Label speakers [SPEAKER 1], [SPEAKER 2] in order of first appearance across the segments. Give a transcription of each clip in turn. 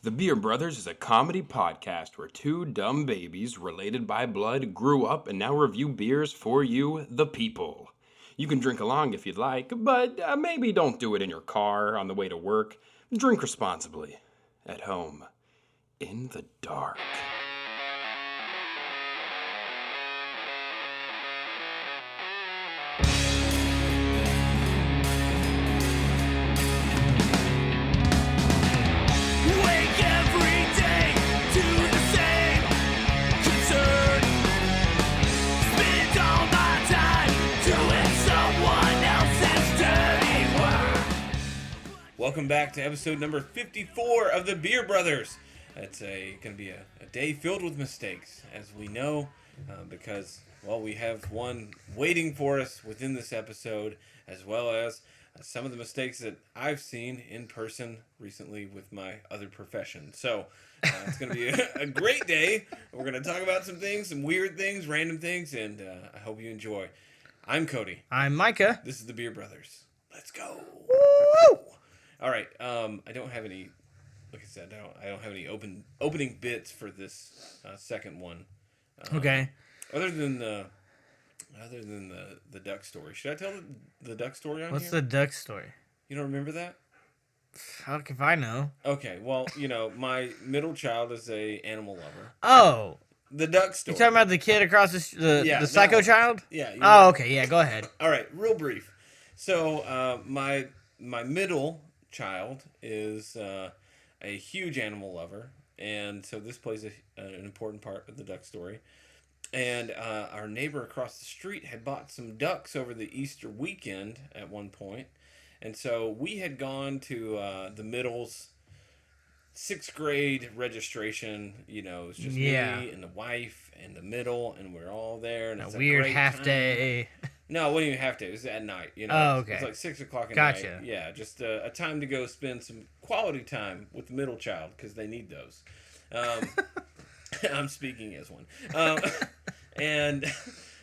[SPEAKER 1] The Beer Brothers is a comedy podcast where two dumb babies related by blood grew up and now review beers for you, the people. You can drink along if you'd like, but maybe don't do it in your car on the way to work. Drink responsibly. At home. In the dark.
[SPEAKER 2] Welcome back to episode number 54 of the Beer Brothers. It's going to be a day filled with mistakes, as we know, because, well, we have one waiting for us within this episode, as well as some of the mistakes that I've seen in person recently with my other profession. So it's going to be a great day. We're going to talk about some things, some weird things, random things, and I hope you enjoy. I'm Cody.
[SPEAKER 3] I'm Micah.
[SPEAKER 2] This is the Beer Brothers. Let's go.
[SPEAKER 3] Woo!
[SPEAKER 2] All right. I don't have any. Like I said, I don't have any opening bits for this second one.
[SPEAKER 3] Okay.
[SPEAKER 2] Other than the duck story. Should I tell the duck story on
[SPEAKER 3] What's
[SPEAKER 2] here?
[SPEAKER 3] the duck story?
[SPEAKER 2] You don't remember that?
[SPEAKER 3] How if I know?
[SPEAKER 2] Okay. Well, my middle child is a animal lover.
[SPEAKER 3] Oh,
[SPEAKER 2] The duck story.
[SPEAKER 3] you talking about the kid across the psycho child?
[SPEAKER 2] Yeah.
[SPEAKER 3] Oh, okay. Yeah, go ahead.
[SPEAKER 2] All right. Real brief. So my middle child is a huge animal lover, and so this plays an important part of the duck story. And our neighbor across the street had bought some ducks over the Easter weekend at one point, and so we had gone to the middle's 6th grade registration. It was just me and the wife and the middle, and we're all there. And it's
[SPEAKER 3] A weird
[SPEAKER 2] great
[SPEAKER 3] half
[SPEAKER 2] time.
[SPEAKER 3] day.
[SPEAKER 2] No, it wasn't even half day. It was at night.
[SPEAKER 3] Oh, okay.
[SPEAKER 2] It's like 6 o'clock at
[SPEAKER 3] Gotcha.
[SPEAKER 2] night. Yeah, just a time to go spend some quality time with the middle child because they need those. I'm speaking as one. And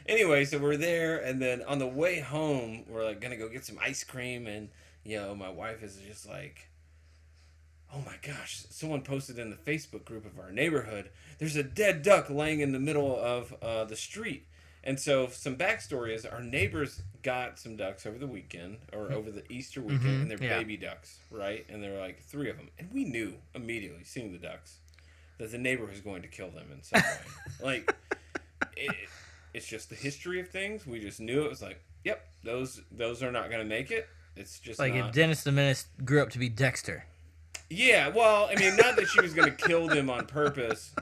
[SPEAKER 2] anyway, so we're there, and then on the way home, we're like gonna go get some ice cream, and my wife is just like, "Oh my gosh!" Someone posted in the Facebook group of our neighborhood, "There's a dead duck laying in the middle of the street." And so some backstory is our neighbors got some ducks over the weekend, or over the Easter weekend, and they're baby ducks, right? And there were like 3 of them. And we knew immediately, seeing the ducks, that the neighbor was going to kill them in some way. It's just the history of things. We just knew it was like, yep, those are not going to make it. It's just
[SPEAKER 3] Like
[SPEAKER 2] not.
[SPEAKER 3] if Dennis the Menace grew up to be Dexter.
[SPEAKER 2] Yeah, well, I mean, not that she was going to kill them on purpose,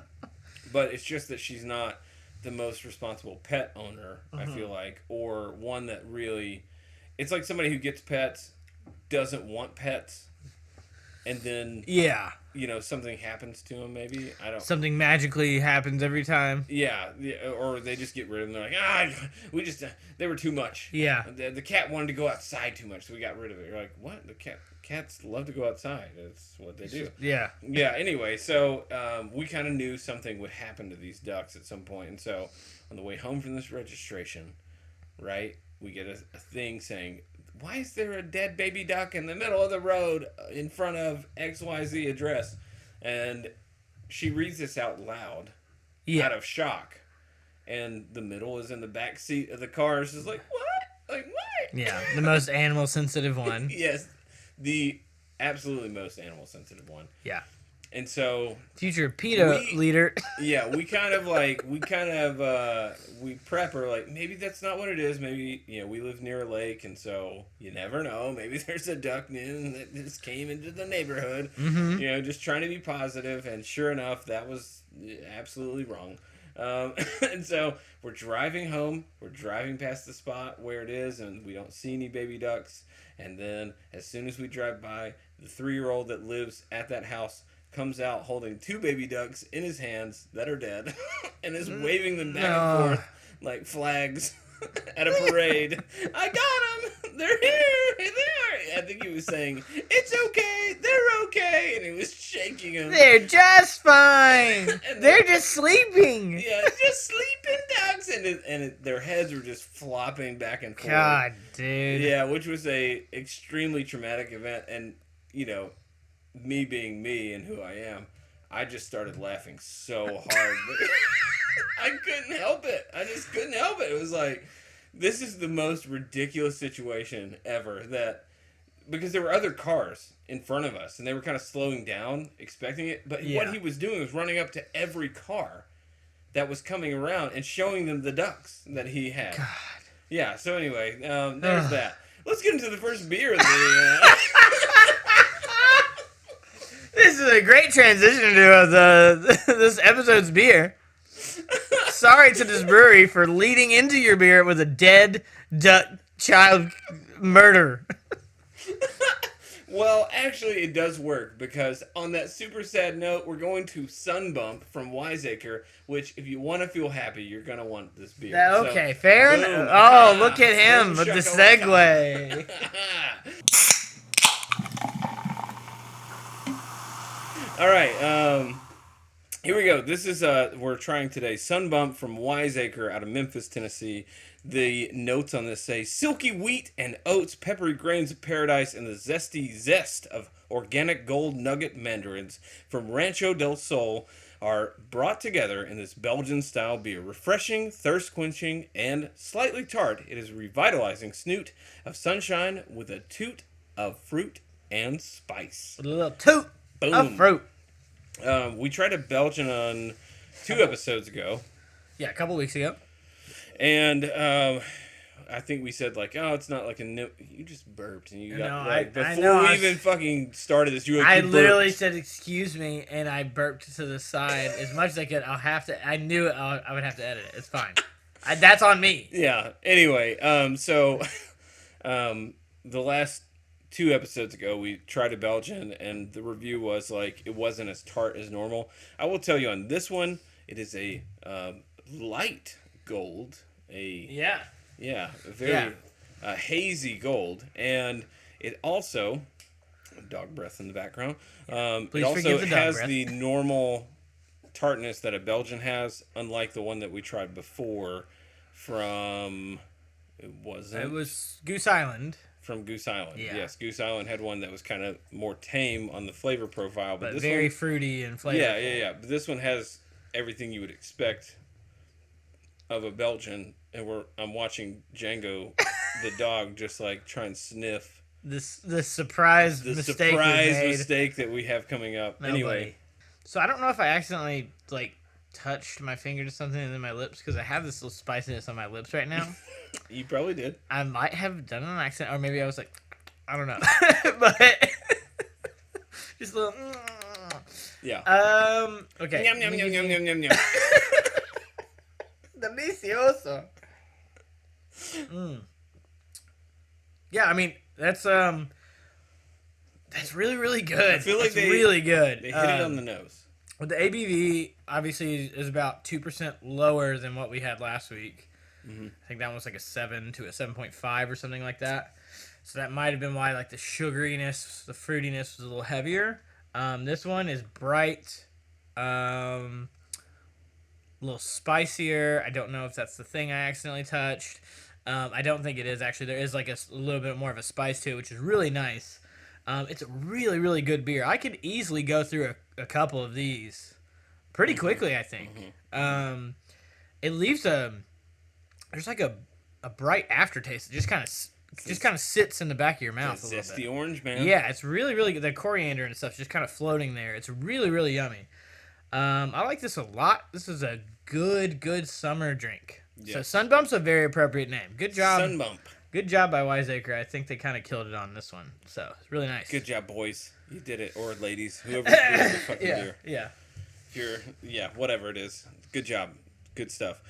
[SPEAKER 2] but it's just that she's not the most responsible pet owner, I feel like, or one that really, it's like somebody who gets pets, doesn't want pets, and then something happens to them. Maybe
[SPEAKER 3] Something magically happens every time.
[SPEAKER 2] Yeah, or they just get rid of them. They're like, they were too much.
[SPEAKER 3] Yeah.
[SPEAKER 2] The cat wanted to go outside too much, so we got rid of it. You're like, what? Cats love to go outside. That's what they do.
[SPEAKER 3] Yeah.
[SPEAKER 2] Yeah, anyway, so we kind of knew something would happen to these ducks at some point. And so on the way home from this registration, right, we get a thing saying, "Why is there a dead baby duck in the middle of the road in front of XYZ address?" And she reads this out loud out of shock. And the middle is in the back seat of the car. She's like, "What? Like, what?"
[SPEAKER 3] Yeah, the most animal sensitive one.
[SPEAKER 2] Yes. The absolutely most animal sensitive one.
[SPEAKER 3] Yeah.
[SPEAKER 2] And so
[SPEAKER 3] Future PETA leader.
[SPEAKER 2] Yeah, we prep her like, maybe that's not what it is. Maybe, we live near a lake, and so you never know. Maybe there's a duck that just came into the neighborhood. Mm-hmm. Just trying to be positive, and sure enough, that was absolutely wrong. And so we're driving home. We're driving past the spot where it is, and we don't see any baby ducks. And then as soon as we drive by, the 3-year-old that lives at that house comes out holding 2 baby ducks in his hands that are dead and is waving them back and forth like flags at a parade. "I got them! They're here! There!" I think he was saying, "It's okay! They're okay!" And he was shaking them.
[SPEAKER 3] "They're just fine! They're just sleeping!"
[SPEAKER 2] Yeah, just sleeping ducks! And their heads were just flopping back and forth.
[SPEAKER 3] God, dude.
[SPEAKER 2] Yeah, which was a extremely traumatic event. And, me being me and who I am, I just started laughing so hard. I couldn't help it. I just couldn't help it. It was like, this is the most ridiculous situation ever. Because there were other cars in front of us, and they were kind of slowing down, expecting it. But what he was doing was running up to every car that was coming around and showing them the ducks that he had.
[SPEAKER 3] God.
[SPEAKER 2] Yeah, so anyway, there's that. Let's get into the first beer of the...
[SPEAKER 3] This is a great transition to this episode's beer. Sorry to this brewery for leading into your beer with a dead duck child murder.
[SPEAKER 2] Well, actually, it does work, because on that super sad note, we're going to Sunbump from Wiseacre, which, if you want to feel happy, you're going to want this beer.
[SPEAKER 3] Okay, fair
[SPEAKER 2] boom.
[SPEAKER 3] enough. Oh, look at him
[SPEAKER 2] Boom
[SPEAKER 3] with the
[SPEAKER 2] shakalaka.
[SPEAKER 3] segue.
[SPEAKER 2] All right, here we go. This is, we're trying today, Sunbump from Wiseacre out of Memphis, Tennessee. The notes on this say, silky wheat and oats, peppery grains of paradise, and the zesty zest of organic gold nugget mandarins from Rancho del Sol are brought together in this Belgian-style beer. Refreshing, thirst-quenching, and slightly tart, it is a revitalizing snoot of sunshine with a toot of fruit and spice.
[SPEAKER 3] With a little toot of fruit.
[SPEAKER 2] We tried a Belgian on 2 episodes ago.
[SPEAKER 3] Yeah, a couple weeks ago.
[SPEAKER 2] And I think we said, like, oh, it's not like a no. You just burped, and you got,
[SPEAKER 3] No,
[SPEAKER 2] like,
[SPEAKER 3] I
[SPEAKER 2] before
[SPEAKER 3] know,
[SPEAKER 2] we even fucking started this, you
[SPEAKER 3] I literally
[SPEAKER 2] burped.
[SPEAKER 3] said, excuse me, and I burped to the side as much as I could. I knew it, I would have to edit it. It's fine. That's on me.
[SPEAKER 2] Yeah. Anyway, so the last 2 episodes ago, we tried a Belgian, and the review was, like, it wasn't as tart as normal. I will tell you on this one, it is a light gold.
[SPEAKER 3] Yeah.
[SPEAKER 2] A very hazy gold, and it also, dog breath in the background. It also has the normal tartness that a Belgian has, unlike the one that we tried before from. It was
[SPEAKER 3] Goose Island.
[SPEAKER 2] From Goose Island.
[SPEAKER 3] Yeah.
[SPEAKER 2] Yes, Goose Island had one that was kind of more tame on the flavor profile,
[SPEAKER 3] But
[SPEAKER 2] this
[SPEAKER 3] very
[SPEAKER 2] one,
[SPEAKER 3] fruity and flavorful.
[SPEAKER 2] Yeah. But this one has everything you would expect of a Belgian, and I'm watching Django, the dog, just like try and sniff
[SPEAKER 3] the surprise
[SPEAKER 2] mistake that we have coming up.
[SPEAKER 3] Nobody.
[SPEAKER 2] Anyway,
[SPEAKER 3] so I don't know if I accidentally like touched my finger to something in my lips, because I have this little spiciness on my lips right now.
[SPEAKER 2] you probably did.
[SPEAKER 3] I might have done it on accident, or maybe I was like, I don't know, but just a little.
[SPEAKER 2] Yeah.
[SPEAKER 3] Okay.
[SPEAKER 2] Yum yum yum yum yum yum yum.
[SPEAKER 3] Delicioso. Yeah, I mean that's really, really good.
[SPEAKER 2] I feel like
[SPEAKER 3] it's really good.
[SPEAKER 2] They hit it on the nose.
[SPEAKER 3] The ABV obviously is about 2% lower than what we had last week. Mm-hmm. I think that one was like a 7 to a 7.5 or something like that. So that might have been why, like, the sugariness, the fruitiness was a little heavier. This one is bright, a little spicier. I don't know if that's the thing I accidentally touched. I don't think it is, actually. There is like a little bit more of a spice to it, which is really nice. It's a really, really good beer. I could easily go through a couple of these pretty quickly, I think. Mm-hmm. It leaves there's like a bright aftertaste. It just kind of sits in the back of your mouth a little bit.
[SPEAKER 2] Zesty orange, man.
[SPEAKER 3] Yeah, it's really, really good. The coriander and stuff just kind of floating there. It's really, really yummy. I like this a lot. This is a good summer drink. Yeah. So Sunbump's a very appropriate name. Good job.
[SPEAKER 2] Sunbump.
[SPEAKER 3] Good job by Wiseacre. I think they kind of killed it on this one. So it's really nice.
[SPEAKER 2] Good job, boys. You did it. Or ladies. Whoever's brewing the fucking beer.
[SPEAKER 3] Yeah.
[SPEAKER 2] Whatever it is. Good job. Good stuff.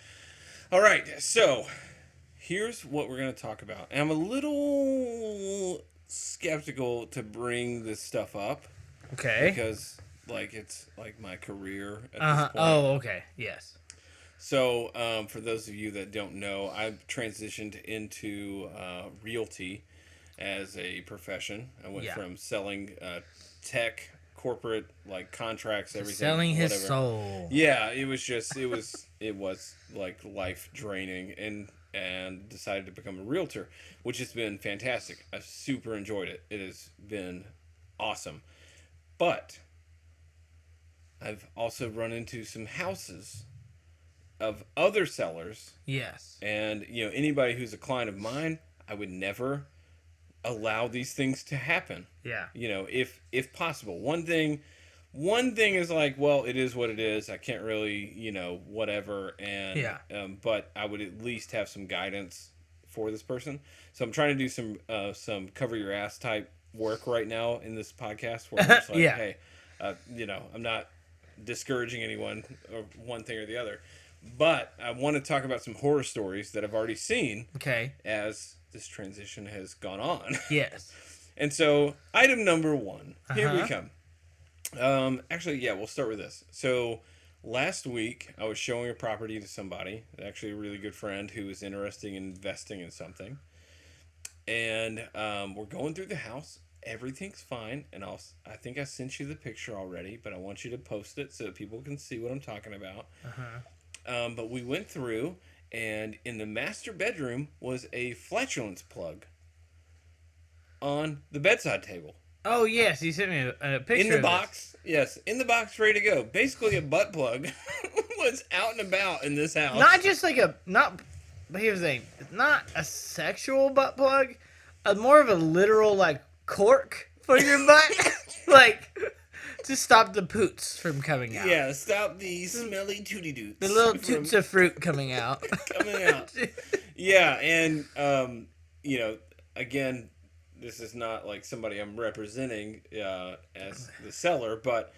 [SPEAKER 2] All right. So here's what we're going to talk about. And I'm a little skeptical to bring this stuff up.
[SPEAKER 3] Okay.
[SPEAKER 2] Because, like, it's like my career at this point.
[SPEAKER 3] Oh, okay. Yes.
[SPEAKER 2] So, for those of you that don't know, I've transitioned into realty as a profession. I went from selling tech, corporate, like contracts, everything.
[SPEAKER 3] Selling his soul.
[SPEAKER 2] Yeah, it was like life draining, and decided to become a realtor, which has been fantastic. I've super enjoyed it. It has been awesome. But I've also run into some houses of other sellers,
[SPEAKER 3] Yes.
[SPEAKER 2] and anybody who's a client of mine, I would never allow these things to happen.
[SPEAKER 3] Yeah.
[SPEAKER 2] If possible. One thing is like, well, it is what it is. I can't really, whatever. And
[SPEAKER 3] Yeah.
[SPEAKER 2] But I would at least have some guidance for this person. So I'm trying to do some cover your ass type work right now in this podcast where I'm just like,
[SPEAKER 3] Yeah.
[SPEAKER 2] hey, I'm not discouraging anyone or one thing or the other, but I want to talk about some horror stories that I've already seen.
[SPEAKER 3] Okay.
[SPEAKER 2] As this transition has gone on.
[SPEAKER 3] Yes.
[SPEAKER 2] And so, item number 1. Here we
[SPEAKER 3] Uh-huh.
[SPEAKER 2] come. Actually, yeah, we'll start with this. So, last week, I was showing a property to somebody, actually a really good friend who was interested in investing in something. And we're going through the house. Everything's fine. And I think I sent you the picture already, but I want you to post it so that people can see what I'm talking about.
[SPEAKER 3] Uh-huh.
[SPEAKER 2] But we went through, and in the master bedroom was a flatulence plug on the bedside table.
[SPEAKER 3] Oh, yes. You sent me a picture
[SPEAKER 2] In the
[SPEAKER 3] of
[SPEAKER 2] box. Yes, in the box, ready to go. Basically, a butt plug was out and about in this house.
[SPEAKER 3] this. Not just like but here's the thing. It's not a sexual butt plug. More of a literal, like, cork for your butt. Like, to stop the poots from coming out.
[SPEAKER 2] Yeah, stop the smelly tooty doots.
[SPEAKER 3] The little
[SPEAKER 2] from
[SPEAKER 3] toots of fruit coming out.
[SPEAKER 2] coming out. Yeah, and, again, this is not like somebody I'm representing as the seller, but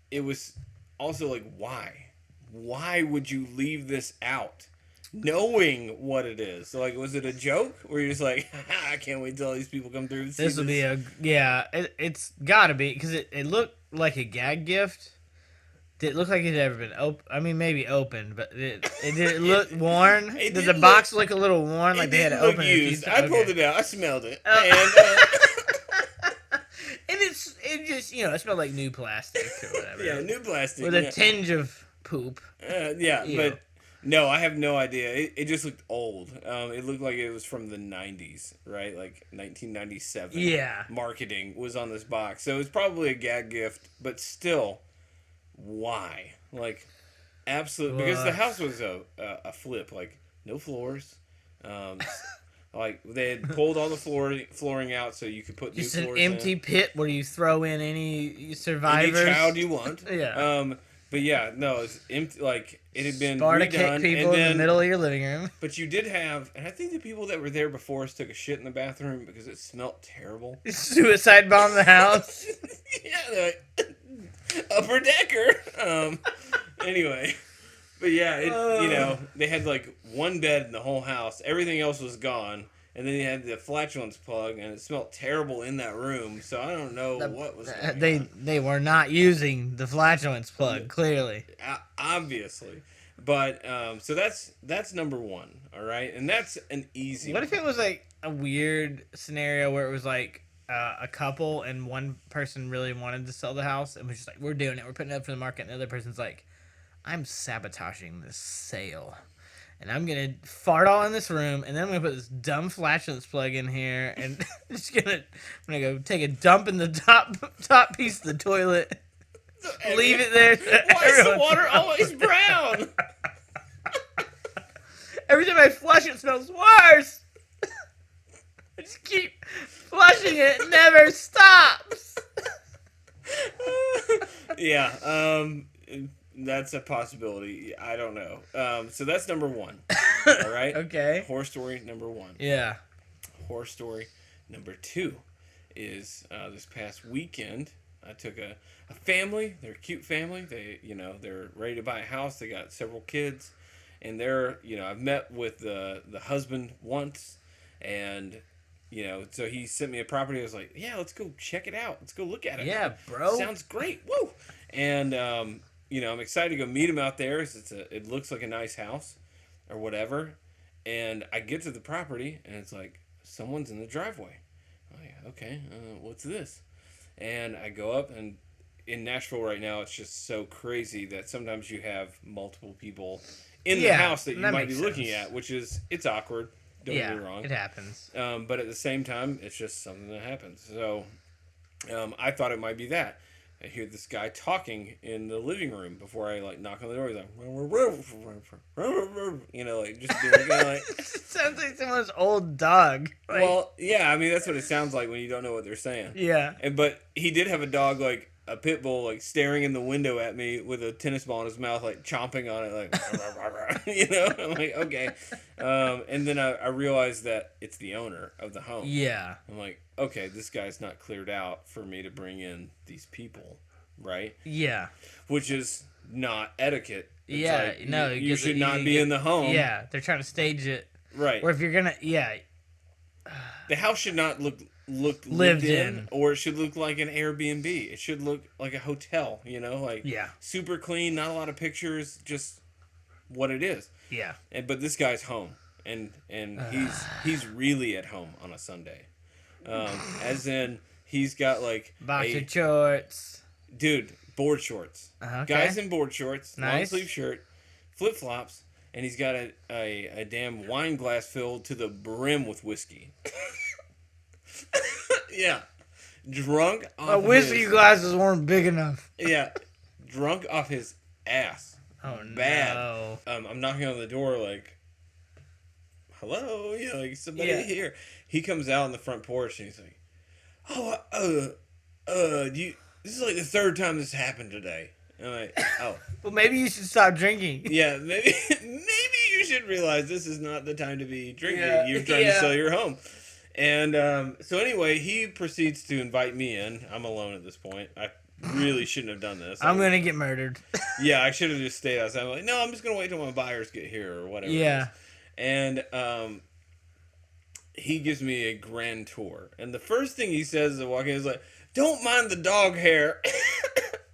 [SPEAKER 2] it was also like, why? Why would you leave this out? Knowing what it is. So, like, was it a joke? Where you're just like, I can't wait till all these people come through and see
[SPEAKER 3] This will be it's gotta be, because it looked like a gag gift. Did it look like it had ever been open? I mean, maybe opened, but it did look worn?
[SPEAKER 2] It
[SPEAKER 3] Did
[SPEAKER 2] didn't
[SPEAKER 3] the box look a little worn, like
[SPEAKER 2] it
[SPEAKER 3] they had to
[SPEAKER 2] didn't look
[SPEAKER 3] open it?
[SPEAKER 2] used. I pulled it out. I smelled it.
[SPEAKER 3] Oh. And it just, it smelled like new plastic or whatever.
[SPEAKER 2] Yeah, new plastic.
[SPEAKER 3] With a tinge of poop.
[SPEAKER 2] Yeah,
[SPEAKER 3] Ew.
[SPEAKER 2] but no, I have no idea. It just looked old. It looked like it was from the 90s, right? Like 1997.
[SPEAKER 3] Yeah.
[SPEAKER 2] Marketing was on this box. So it was probably a gag gift, but still, why? Like, absolutely. Because the house was a flip. Like, no floors. Like, they had pulled all the flooring out so you could put
[SPEAKER 3] Just
[SPEAKER 2] new
[SPEAKER 3] an
[SPEAKER 2] floors
[SPEAKER 3] empty
[SPEAKER 2] in.
[SPEAKER 3] pit where you throw in any survivors.
[SPEAKER 2] Any child you want.
[SPEAKER 3] Yeah.
[SPEAKER 2] But yeah, no, it was empty. Like, it had been
[SPEAKER 3] Sparta
[SPEAKER 2] redone.
[SPEAKER 3] kick people in the middle of your living room.
[SPEAKER 2] But you did have, and I think the people that were there before us took a shit in the bathroom because it smelled terrible.
[SPEAKER 3] Suicide bomb the house.
[SPEAKER 2] Yeah, they're like, upper decker. Anyway, but yeah, they had like one bed in the whole house. Everything else was gone. And then you had the flatulence plug, and it smelled terrible in that room. So I don't know what was going on.
[SPEAKER 3] They were not using the flatulence plug, clearly.
[SPEAKER 2] Obviously. But, so that's number 1, all right? And that's an easy
[SPEAKER 3] What if it was like a weird scenario where it was like a couple and one person really wanted to sell the house and was just like, we're doing it, we're putting it up for the market, and the other person's like, I'm sabotaging this sale. And I'm gonna fart all in this room, and then I'm gonna put this dumb flatulence plug in here, and I'm gonna go take a dump in the top piece of the toilet, leave it there.
[SPEAKER 2] Why is the water always brown?
[SPEAKER 3] Every time I flush, it smells worse. I just keep flushing it, it never stops.
[SPEAKER 2] Yeah, that's a possibility. I don't know. So that's number 1. All right?
[SPEAKER 3] Okay.
[SPEAKER 2] Horror story number 1.
[SPEAKER 3] Yeah.
[SPEAKER 2] Horror story number 2 is this past weekend. I took a family. They're a cute family. They're ready to buy a house. They got several kids, and I've met with the husband once, and so he sent me a property. I was like, yeah, let's go check it out. Let's go look at it.
[SPEAKER 3] Yeah, bro.
[SPEAKER 2] Sounds great. Woo! And I'm excited to go meet him out there. It looks like a nice house, or whatever. And I get to the property, and it's like someone's in the driveway. I'm like, okay, what's this? And I go up, and in Nashville right now, it's just so crazy that sometimes you have multiple people in the house that you might be looking at, which it's awkward. Don't get me wrong.
[SPEAKER 3] It happens.
[SPEAKER 2] But at the same time, it's just something that happens. So I thought it might be that. I hear this guy talking in the living room before I like knock on the door. He's like, like just doing like.
[SPEAKER 3] It sounds like someone's old dog. Like,
[SPEAKER 2] Well, yeah, I mean that's what it sounds like when you don't know what they're saying.
[SPEAKER 3] yeah.
[SPEAKER 2] But he did have a dog like a pit bull like staring in the window at me with a tennis ball in his mouth, like chomping on it, like I'm like, okay. And then I realized that it's the owner of the home.
[SPEAKER 3] Yeah.
[SPEAKER 2] I'm like, okay, this guy's not cleared out for me to bring in these people, right?
[SPEAKER 3] Yeah.
[SPEAKER 2] Which is not etiquette. It's
[SPEAKER 3] Yeah.
[SPEAKER 2] like,
[SPEAKER 3] No,
[SPEAKER 2] you should not be in the home.
[SPEAKER 3] Yeah, they're trying to stage it.
[SPEAKER 2] Right.
[SPEAKER 3] Or if you're gonna,
[SPEAKER 2] The house should not look lived in, or it should look like an Airbnb. It should look like a hotel, like super clean, not a lot of pictures, just what it is.
[SPEAKER 3] Yeah.
[SPEAKER 2] But this guy's home, and he's really at home on a Sunday, as in he's got like
[SPEAKER 3] boxer shorts,
[SPEAKER 2] dude, board shorts,
[SPEAKER 3] okay.
[SPEAKER 2] Guys in board shorts,
[SPEAKER 3] nice.
[SPEAKER 2] long sleeve shirt, flip flops. And he's got a damn wine glass filled to the brim with whiskey. Yeah. Drunk off
[SPEAKER 3] my whiskey glasses weren't big enough.
[SPEAKER 2] Yeah. Drunk off his ass.
[SPEAKER 3] Oh,
[SPEAKER 2] bad.
[SPEAKER 3] No.
[SPEAKER 2] I'm knocking on the door like, hello? Like somebody here. He comes out on the front porch and he's like, this is like the third time this happened today. And I'm like, oh.
[SPEAKER 3] Well, maybe you should stop drinking.
[SPEAKER 2] Yeah, maybe you should realize this is not the time to be drinking.
[SPEAKER 3] Yeah,
[SPEAKER 2] You're trying to sell your home. And so anyway, he proceeds to invite me in. I'm alone at this point. I really shouldn't have done this.
[SPEAKER 3] I'm going to get murdered.
[SPEAKER 2] Yeah, I should have just stayed outside. I'm like, no, I'm just going to wait till my buyers get here or whatever.
[SPEAKER 3] Yeah.
[SPEAKER 2] And he gives me a grand tour. And the first thing he says as I walk in is like, don't mind the dog hair.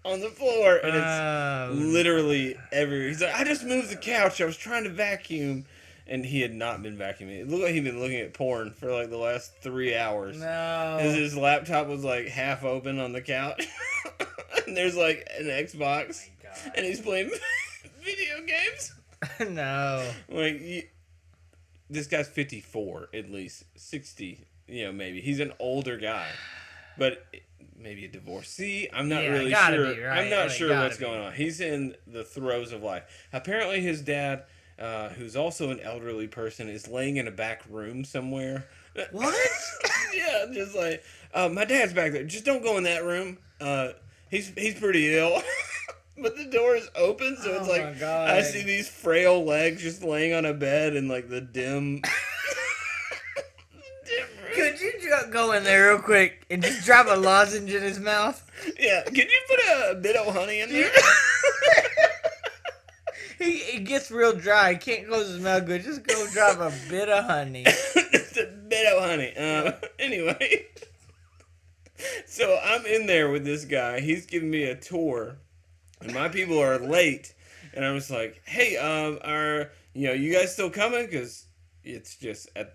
[SPEAKER 2] On the floor, and it's literally everywhere. He's like, I just moved the couch. I was trying to vacuum, and he had not been vacuuming. It looked like he'd been looking at porn for like the last 3 hours.
[SPEAKER 3] No.
[SPEAKER 2] His laptop was like half open on the couch, and there's like an Xbox, and he's playing video games.
[SPEAKER 3] No.
[SPEAKER 2] Like, this guy's 54 at least, 60, maybe. He's an older guy, but. Maybe a divorcee. I'm not really sure.
[SPEAKER 3] Be, right?
[SPEAKER 2] I'm not sure what's
[SPEAKER 3] be.
[SPEAKER 2] going on. He's in the throes of life. Apparently, his dad, who's also an elderly person, is laying in a back room somewhere.
[SPEAKER 3] What?
[SPEAKER 2] Yeah, just like my dad's back there. Just don't go in that room. He's pretty ill. But the door is open, so it's like I see these frail legs just laying on a bed in like the dim.
[SPEAKER 3] Could you go in there real quick and just drop a lozenge in his mouth?
[SPEAKER 2] Yeah, can you put a bit of honey in there?
[SPEAKER 3] He gets real dry. He can't close his mouth good. Just go drop a bit of honey.
[SPEAKER 2] Just a bit of honey. Anyway, so I'm in there with this guy. He's giving me a tour, and my people are late. And I was like, "Hey, are you guys still coming? Because it's just at."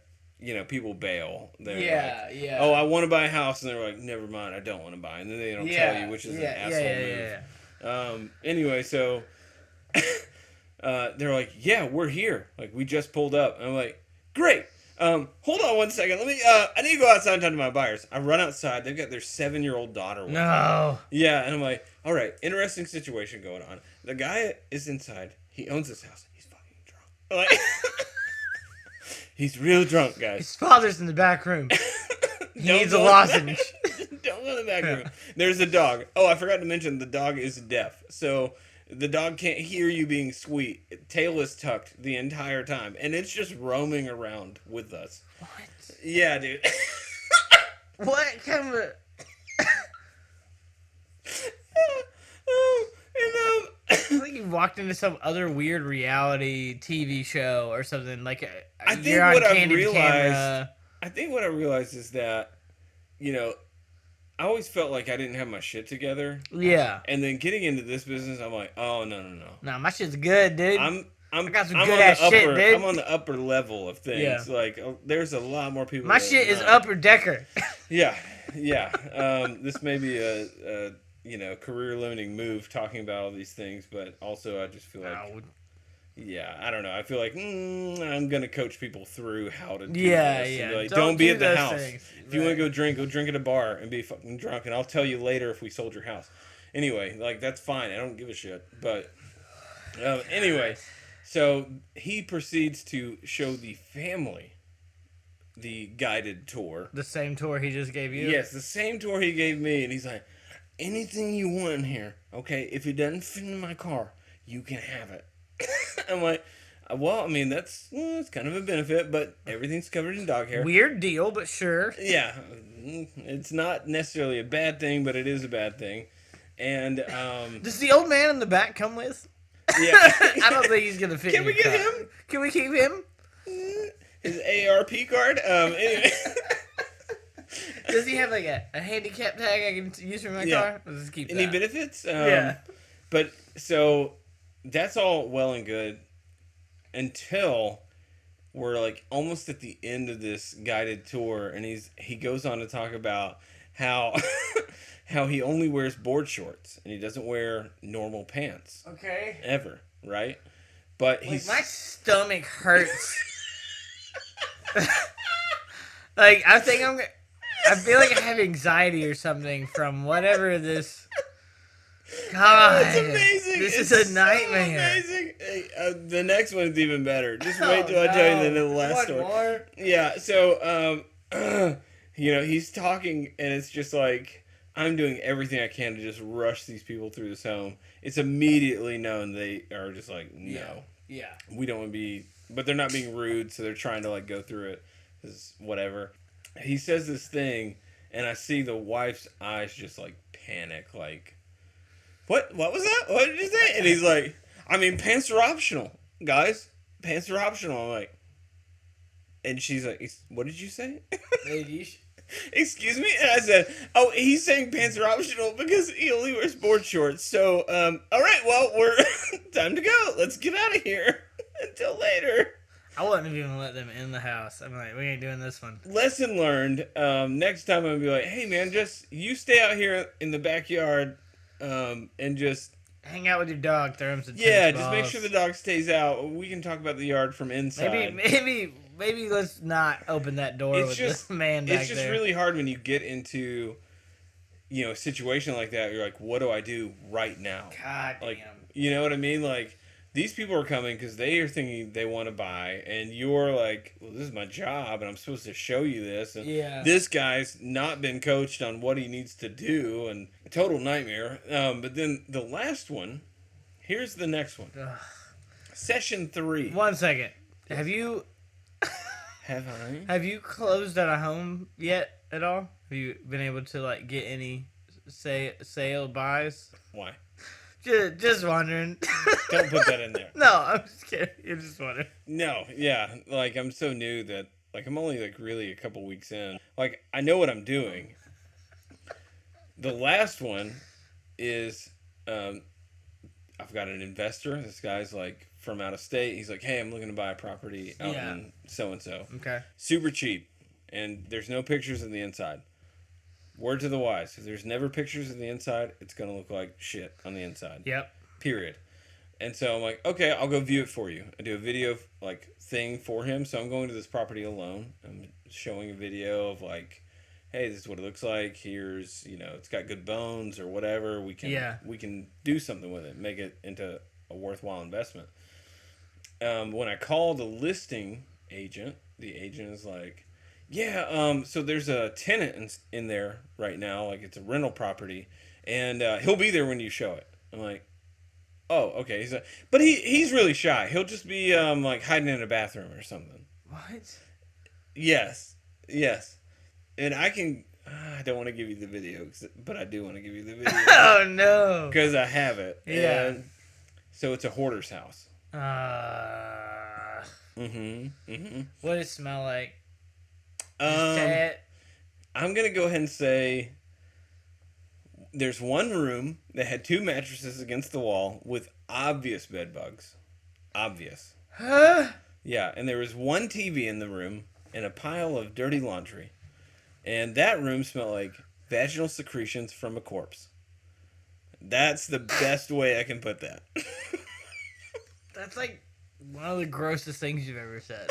[SPEAKER 2] People bail. They're like, oh, I want to buy a house. And they're like, never mind, I don't want to buy. And then they don't tell you, which is an asshole move. Anyway, so they're like, yeah, we're here. Like, we just pulled up. And I'm like, great. Hold on one second. Let me, I need to go outside and talk to my buyers. I run outside. They've got their 7-year-old daughter with them. Yeah, and I'm like, all right, interesting situation going on. The guy is inside. He owns this house. He's fucking drunk. Like... He's real drunk, guys.
[SPEAKER 3] His father's in the back room. He needs a lozenge.
[SPEAKER 2] Don't go in the back room. There's a dog. Oh, I forgot to mention the dog is deaf. So the dog can't hear you being sweet. Tail is tucked the entire time. And it's just roaming around with us.
[SPEAKER 3] What?
[SPEAKER 2] Yeah, dude.
[SPEAKER 3] What kind of... I think you walked into some other weird reality TV show or something. Like,
[SPEAKER 2] I think
[SPEAKER 3] you're on
[SPEAKER 2] what I
[SPEAKER 3] candid
[SPEAKER 2] realized.
[SPEAKER 3] camera.
[SPEAKER 2] I think what I realized is that, I always felt like I didn't have my shit together.
[SPEAKER 3] Yeah.
[SPEAKER 2] And then getting into this business, I'm like, oh no.
[SPEAKER 3] Nah, my shit's good, dude.
[SPEAKER 2] I
[SPEAKER 3] got some good ass shit, dude.
[SPEAKER 2] I'm on the upper level of things. Yeah. Like, there's a lot more people.
[SPEAKER 3] My shit is upper decker.
[SPEAKER 2] Yeah. This may be a career limiting move talking about all these things, but also I just feel like Yeah, I don't know. I feel like I'm gonna coach people through how to do
[SPEAKER 3] Yeah,
[SPEAKER 2] this. And be
[SPEAKER 3] yeah.
[SPEAKER 2] like, don't be
[SPEAKER 3] do
[SPEAKER 2] at the
[SPEAKER 3] those
[SPEAKER 2] house.
[SPEAKER 3] things.
[SPEAKER 2] If you want to go drink at a bar and be fucking drunk, and I'll tell you later if we sold your house. Anyway, like that's fine. I don't give a shit. But anyway, so he proceeds to show the family the guided tour.
[SPEAKER 3] The same tour he just gave you?
[SPEAKER 2] Yes, the same tour he gave me, and he's like, anything you want in here, okay? If it doesn't fit in my car, you can have it. I'm like, well, I mean, it's kind of a benefit, but everything's covered in dog hair.
[SPEAKER 3] Weird deal, but sure.
[SPEAKER 2] Yeah, it's not necessarily a bad thing, but it is a bad thing. And
[SPEAKER 3] Does the old man in the back come with?
[SPEAKER 2] yeah,
[SPEAKER 3] I don't think he's gonna fit.
[SPEAKER 2] Can we get him?
[SPEAKER 3] Can we keep him?
[SPEAKER 2] His AARP card. Anyway.
[SPEAKER 3] Does he have like a handicap tag I can use for my car? Let's just keep
[SPEAKER 2] Any
[SPEAKER 3] that.
[SPEAKER 2] benefits?
[SPEAKER 3] Yeah.
[SPEAKER 2] But so that's all well and good until we're like almost at the end of this guided tour, and he goes on to talk about how how he only wears board shorts and he doesn't wear normal pants
[SPEAKER 3] Okay.
[SPEAKER 2] ever, right? But
[SPEAKER 3] Like, my stomach hurts. Like, I feel like I have anxiety or something from whatever this. God,
[SPEAKER 2] it's amazing.
[SPEAKER 3] This
[SPEAKER 2] It's
[SPEAKER 3] is a
[SPEAKER 2] so
[SPEAKER 3] nightmare.
[SPEAKER 2] amazing. Hey, the next one's even better. Just wait till I tell you the last
[SPEAKER 3] One
[SPEAKER 2] story.
[SPEAKER 3] more.
[SPEAKER 2] Yeah. So, he's talking, and it's just like I'm doing everything I can to just rush these people through this home. It's immediately known they are just like, no,
[SPEAKER 3] Yeah.
[SPEAKER 2] we don't want to be, but they're not being rude, so they're trying to like go through it. Is whatever. He says this thing, and I see the wife's eyes just like panic, like. What was that? What did you say? And he's like, I mean, pants are optional, guys. Pants are optional. I'm like, and she's like, what did you say? Excuse me? And I said, oh, he's saying pants are optional because he only wears board shorts. So, all right, well, we're time to go. Let's get out of here. Until later.
[SPEAKER 3] I wouldn't have even let them in the house. I'm like, we ain't doing this one.
[SPEAKER 2] Lesson learned. Next time I'm going to be like, hey, man, just you stay out here in the backyard. And just
[SPEAKER 3] hang out with your dog, throw him some
[SPEAKER 2] just make sure the dog stays out. We can talk about the yard from inside.
[SPEAKER 3] Maybe let's not open that door with this man back there.
[SPEAKER 2] It's just really hard when you get into, a situation like that. You're like, what do I do right now?
[SPEAKER 3] God damn.
[SPEAKER 2] Like, you know what I mean? Like, these people are coming because they are thinking they want to buy, and you're like, well, this is my job, and I'm supposed to show you this. And this guy's not been coached on what he needs to do, and total nightmare. But then the last one, here's the next one.
[SPEAKER 3] Ugh.
[SPEAKER 2] Session 3.
[SPEAKER 3] 1 second. Have you closed at a home yet at all? Have you been able to like get any sale buys?
[SPEAKER 2] Why?
[SPEAKER 3] Just wondering.
[SPEAKER 2] Don't put that in there.
[SPEAKER 3] No, I'm just kidding. You're just wondering.
[SPEAKER 2] No, yeah. Like, I'm so new that, like, I'm only, like, really a couple weeks in. Like, I know what I'm doing. The last one is, I've got an investor. This guy's, like, from out of state. He's like, hey, I'm looking to buy a property out in so-and-so.
[SPEAKER 3] Okay.
[SPEAKER 2] Super cheap. And there's no pictures of the inside. Word to the wise. If there's never pictures of the inside, it's going to look like shit on the inside.
[SPEAKER 3] Yep.
[SPEAKER 2] Period. And so I'm like, okay, I'll go view it for you. I do a video like thing for him. So I'm going to this property alone. I'm showing a video of like, hey, this is what it looks like. Here's, it's got good bones or whatever. We can do something with it, make it into a worthwhile investment. When I call the listing agent, the agent is like, yeah, so there's a tenant in there right now, like it's a rental property, and he'll be there when you show it. I'm like, oh, okay. But he's really shy. He'll just be like hiding in a bathroom or something.
[SPEAKER 3] What?
[SPEAKER 2] Yes. And I don't want to give you the video, but I do want to give you the video.
[SPEAKER 3] Oh no!
[SPEAKER 2] Because I have it.
[SPEAKER 3] Yeah.
[SPEAKER 2] And so it's a hoarder's house.
[SPEAKER 3] What does it smell like?
[SPEAKER 2] I'm going to go ahead and say there's one room that had 2 mattresses against the wall with obvious bed bugs. Obvious.
[SPEAKER 3] Huh?
[SPEAKER 2] Yeah, and there was one TV in the room and a pile of dirty laundry. And that room smelled like vaginal secretions from a corpse. That's the best way I can put that.
[SPEAKER 3] That's like one of the grossest things you've ever said.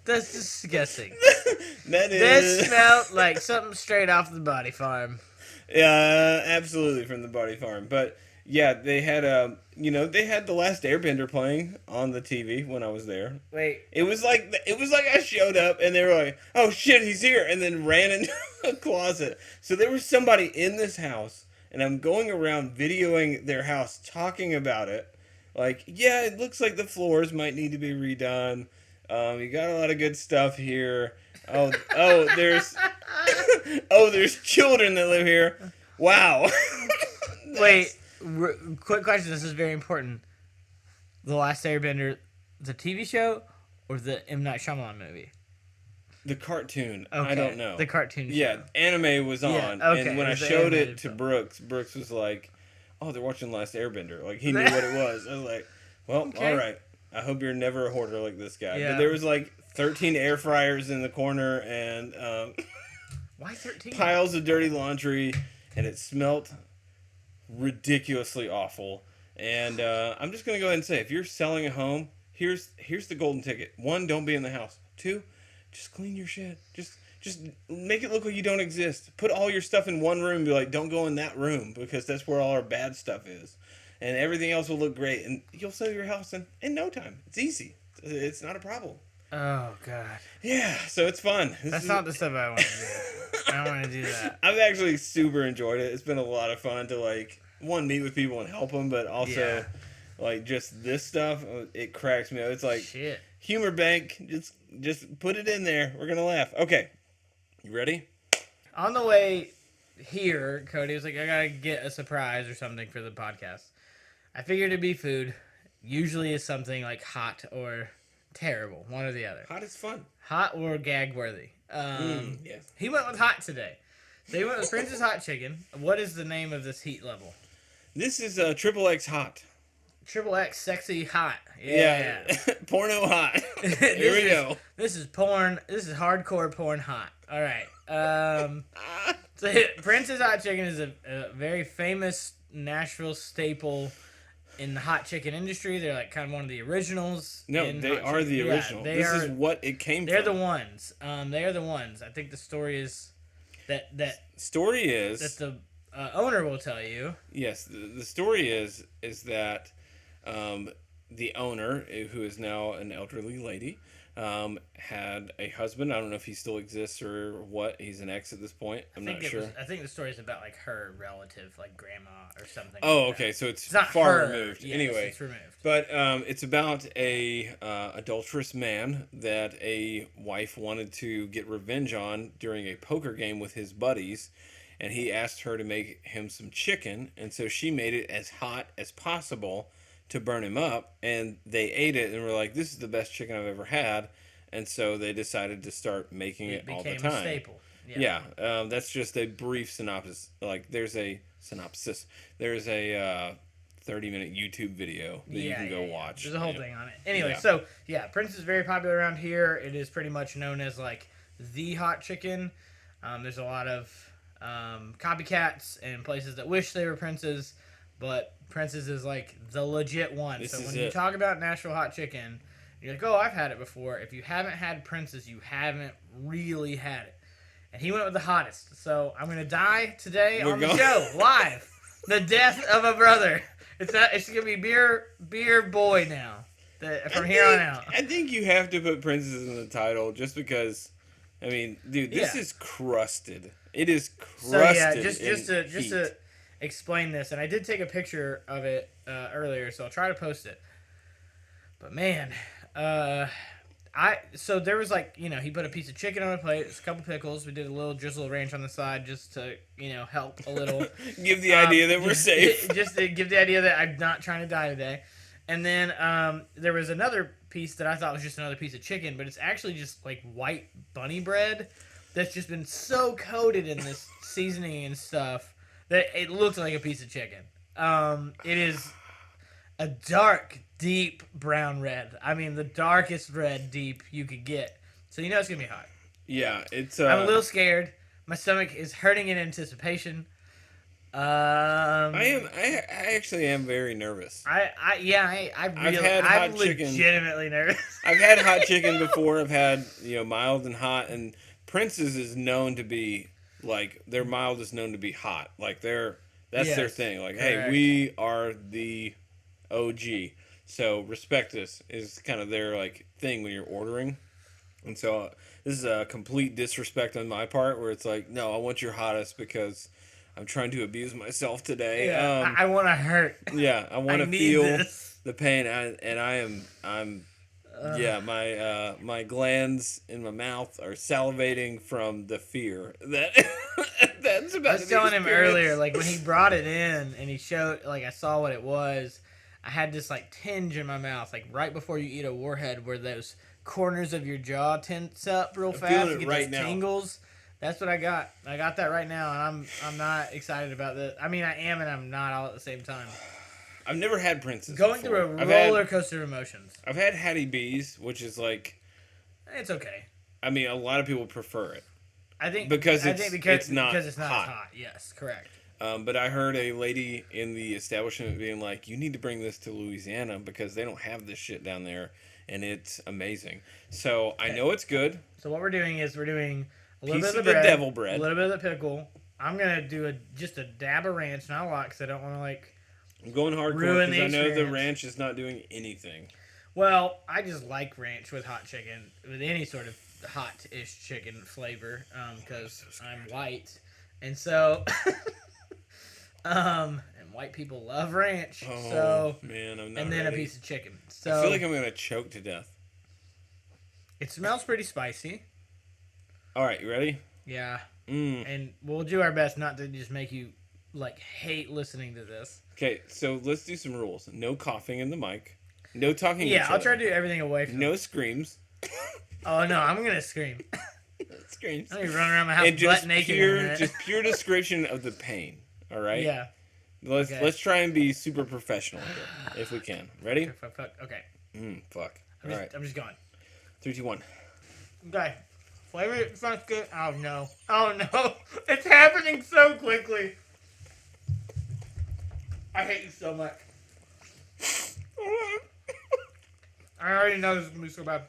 [SPEAKER 3] That's disgusting.
[SPEAKER 2] That
[SPEAKER 3] That
[SPEAKER 2] is.
[SPEAKER 3] smelled like something straight off the body farm.
[SPEAKER 2] Yeah, absolutely from the Body Farm. But yeah, they had they had The Last Airbender playing on the TV when I was there.
[SPEAKER 3] Wait,
[SPEAKER 2] It was like I showed up and they were like, "Oh shit, he's here!" and then ran into a closet. So there was somebody in this house, and I'm going around videoing their house, talking about it. Like, yeah, it looks like the floors might need to be redone. You got a lot of good stuff here. There's there's children that live here. Wow.
[SPEAKER 3] wait. Quick question. This is very important. The Last Airbender, the TV show, or the M. Night Shyamalan movie?
[SPEAKER 2] The cartoon.
[SPEAKER 3] Okay,
[SPEAKER 2] I don't know.
[SPEAKER 3] the cartoon show.
[SPEAKER 2] Yeah, anime was on,
[SPEAKER 3] Yeah, okay,
[SPEAKER 2] and when
[SPEAKER 3] it
[SPEAKER 2] I
[SPEAKER 3] was the
[SPEAKER 2] showed it
[SPEAKER 3] animated
[SPEAKER 2] to
[SPEAKER 3] film.
[SPEAKER 2] Brooks was like, "Oh, they're watching Last Airbender." Like he knew what it was. I was like, "Well,
[SPEAKER 3] Okay.
[SPEAKER 2] all right. I hope you're never a hoarder like this guy."
[SPEAKER 3] Yeah.
[SPEAKER 2] But there was like 13 air fryers in the corner and
[SPEAKER 3] Why 13?
[SPEAKER 2] piles of dirty laundry, and it smelt ridiculously awful. And I'm just gonna go ahead and say, if you're selling a home, here's the golden ticket. 1, don't be in the house. 2, just clean your shit. Just make it look like you don't exist. Put all your stuff in one room and be like, don't go in that room because that's where all our bad stuff is. And everything else will look great. And you'll sell your house in no time. It's easy. It's not a problem.
[SPEAKER 3] Oh god,
[SPEAKER 2] Yeah, so it's fun.
[SPEAKER 3] that's not the stuff I want to do. I don't want to do that.
[SPEAKER 2] I've actually super enjoyed it. It's been a lot of fun to meet with people and help them, but also just this stuff. It cracks me up. It's like
[SPEAKER 3] Shit.
[SPEAKER 2] humor bank. Just put it in there. We're gonna laugh. Okay, you ready?
[SPEAKER 3] On the way here, Cody was like, I gotta get a surprise or something for the podcast. I figured it'd be food. Usually it's something like hot or terrible, one or the other.
[SPEAKER 2] Hot is fun.
[SPEAKER 3] Hot or gag worthy.
[SPEAKER 2] Yes.
[SPEAKER 3] He went with hot today. So he went with Prince's Hot Chicken. What is the name of this heat level?
[SPEAKER 2] This is Triple X hot.
[SPEAKER 3] Triple X sexy hot. Yeah.
[SPEAKER 2] Porno hot. Here we go.
[SPEAKER 3] This is porn. This is hardcore porn hot. All right. So Prince's Hot Chicken is a very famous Nashville staple in the hot chicken industry. They're like kind of one of the originals.
[SPEAKER 2] No,
[SPEAKER 3] in
[SPEAKER 2] they
[SPEAKER 3] hot
[SPEAKER 2] are
[SPEAKER 3] chicken.
[SPEAKER 2] the
[SPEAKER 3] Yeah,
[SPEAKER 2] original. This is what it came
[SPEAKER 3] They're
[SPEAKER 2] from.
[SPEAKER 3] the ones. They are the ones. I think the story is that
[SPEAKER 2] Story is
[SPEAKER 3] the owner will tell you.
[SPEAKER 2] yes. The story is that the owner, who is now an elderly lady, had a husband. I don't know if he still exists or what. He's an ex at this point. I'm not sure.
[SPEAKER 3] I think the story is about like her relative, like grandma or something.
[SPEAKER 2] Oh,
[SPEAKER 3] like
[SPEAKER 2] okay.
[SPEAKER 3] that.
[SPEAKER 2] So it's
[SPEAKER 3] It's not
[SPEAKER 2] far
[SPEAKER 3] her.
[SPEAKER 2] removed.
[SPEAKER 3] Yes,
[SPEAKER 2] Anyway,
[SPEAKER 3] it's removed.
[SPEAKER 2] but it's about a adulterous man that a wife wanted to get revenge on during a poker game with his buddies, and he asked her to make him some chicken, and so she made it as hot as possible to burn him up, and they ate it and were like, "This is the best chicken I've ever had," and so they decided to start making it all the
[SPEAKER 3] became
[SPEAKER 2] time.
[SPEAKER 3] a staple.
[SPEAKER 2] Yeah, that's just a brief synopsis. Like, there's a synopsis. There's a 30-minute YouTube video that you can go watch.
[SPEAKER 3] There's a whole thing on it. Anyway,
[SPEAKER 2] Yeah.
[SPEAKER 3] so yeah, Prince is very popular around here. It is pretty much known as like the hot chicken. There's a lot of copycats and places that wish they were Prince's, but Prince's is like the legit one.
[SPEAKER 2] This
[SPEAKER 3] so
[SPEAKER 2] is
[SPEAKER 3] when you
[SPEAKER 2] it.
[SPEAKER 3] talk about Nashville hot chicken, you're like, oh, I've had it before. If you haven't had Prince's, you haven't really had it. And he went with the hottest. So I'm gonna die today on the show live. The death of a brother. It's gonna be beer boy now. From here on out.
[SPEAKER 2] I think you have to put Princess in the title just because. I mean, dude, this is crusted. It is crusted.
[SPEAKER 3] So yeah, just
[SPEAKER 2] heat.
[SPEAKER 3] to explain this, and I did take a picture of it earlier, so I'll try to post it. But man, so there was like, he put a piece of chicken on a plate, a couple pickles. We did a little drizzle of ranch on the side just to help a little.
[SPEAKER 2] Give the idea that we're safe.
[SPEAKER 3] Just to give the idea that I'm not trying to die today. And then there was another piece that I thought was just another piece of chicken, but it's actually just like white bunny bread that's just been so coated in this seasoning and stuff that it looks like a piece of chicken. It is a dark, deep brown red. I mean, the darkest red deep you could get. So it's going to be hot.
[SPEAKER 2] Yeah, it's...
[SPEAKER 3] I'm a little scared. My stomach is hurting in anticipation.
[SPEAKER 2] I actually am very nervous.
[SPEAKER 3] I'm legitimately nervous.
[SPEAKER 2] I've had hot chicken before. I've had mild and hot, and Prince's is known to be like their mild is known to be hot. Like that's their thing. Like, hey,
[SPEAKER 3] correct.
[SPEAKER 2] we are the OG, so respect us is kind of their like thing when you're ordering. And so this is a complete disrespect on my part, where it's like, no, I want your hottest because I'm trying to abuse myself today.
[SPEAKER 3] Yeah, I want to hurt.
[SPEAKER 2] Yeah, I want
[SPEAKER 3] I
[SPEAKER 2] to
[SPEAKER 3] need
[SPEAKER 2] feel
[SPEAKER 3] this.
[SPEAKER 2] the pain, yeah, my glands in my mouth are salivating from the fear that that's about.
[SPEAKER 3] I was telling him earlier, like when he brought it in and he showed, like I saw what it was. I had this like tinge in my mouth, like right before you eat a warhead, where those corners of your jaw tense up real fast.
[SPEAKER 2] feeling
[SPEAKER 3] You
[SPEAKER 2] it
[SPEAKER 3] get
[SPEAKER 2] right
[SPEAKER 3] those
[SPEAKER 2] now.
[SPEAKER 3] tingles. That's what I got. I got that right now, and I'm not excited about that. I mean, I am and I'm not all at the same time.
[SPEAKER 2] I've never had Prince's.
[SPEAKER 3] Going
[SPEAKER 2] before.
[SPEAKER 3] through a roller coaster of emotions.
[SPEAKER 2] I've had Hattie B's, which is like,
[SPEAKER 3] It's okay.
[SPEAKER 2] I mean, a lot of people prefer it.
[SPEAKER 3] I think
[SPEAKER 2] Because
[SPEAKER 3] it's not
[SPEAKER 2] hot.
[SPEAKER 3] as hot. Yes, correct.
[SPEAKER 2] But I heard a lady in the establishment being like, you need to bring this to Louisiana because they don't have this shit down there, and it's amazing. So I know it's good.
[SPEAKER 3] So what we're doing is we're doing a little
[SPEAKER 2] Piece
[SPEAKER 3] bit
[SPEAKER 2] of
[SPEAKER 3] of the
[SPEAKER 2] the devil bread.
[SPEAKER 3] a little bit of the pickle. I'm gonna do just a dab of ranch, not a lot, because I don't want to like.
[SPEAKER 2] I'm going hardcore
[SPEAKER 3] Ruin
[SPEAKER 2] because I
[SPEAKER 3] the
[SPEAKER 2] know the
[SPEAKER 3] experience.
[SPEAKER 2] ranch is not doing anything.
[SPEAKER 3] Well, I just like ranch with hot chicken, with any sort of hot-ish chicken flavor, because I'm white, and so, and white people love ranch.
[SPEAKER 2] Oh,
[SPEAKER 3] so,
[SPEAKER 2] man, I'm not
[SPEAKER 3] and then
[SPEAKER 2] ready.
[SPEAKER 3] a piece of chicken. So
[SPEAKER 2] I feel like I'm going to choke to death.
[SPEAKER 3] it smells pretty spicy.
[SPEAKER 2] All right, you ready?
[SPEAKER 3] Yeah,
[SPEAKER 2] Mm.
[SPEAKER 3] and we'll do our best not to just make you like hate listening to this.
[SPEAKER 2] Okay, so let's do some rules. No coughing in the mic. No talking
[SPEAKER 3] Yeah,
[SPEAKER 2] each
[SPEAKER 3] I'll
[SPEAKER 2] other.
[SPEAKER 3] try to do everything away from.
[SPEAKER 2] No screams.
[SPEAKER 3] Oh no, I'm gonna scream.
[SPEAKER 2] Screams.
[SPEAKER 3] I'm gonna run around my house
[SPEAKER 2] And just
[SPEAKER 3] butt naked. in a minute.
[SPEAKER 2] just pure description of the pain. All right.
[SPEAKER 3] Yeah.
[SPEAKER 2] Let's
[SPEAKER 3] Okay.
[SPEAKER 2] let's try and be super professional here, if we can. Ready?
[SPEAKER 3] Fuck. Okay.
[SPEAKER 2] Fuck.
[SPEAKER 3] I'm
[SPEAKER 2] All
[SPEAKER 3] just,
[SPEAKER 2] right.
[SPEAKER 3] I'm just going.
[SPEAKER 2] 3, 2, 1.
[SPEAKER 3] Okay. Flavor it sounds good. Oh no. Oh no. It's happening so quickly. I hate you so much. I already know this is gonna be so bad.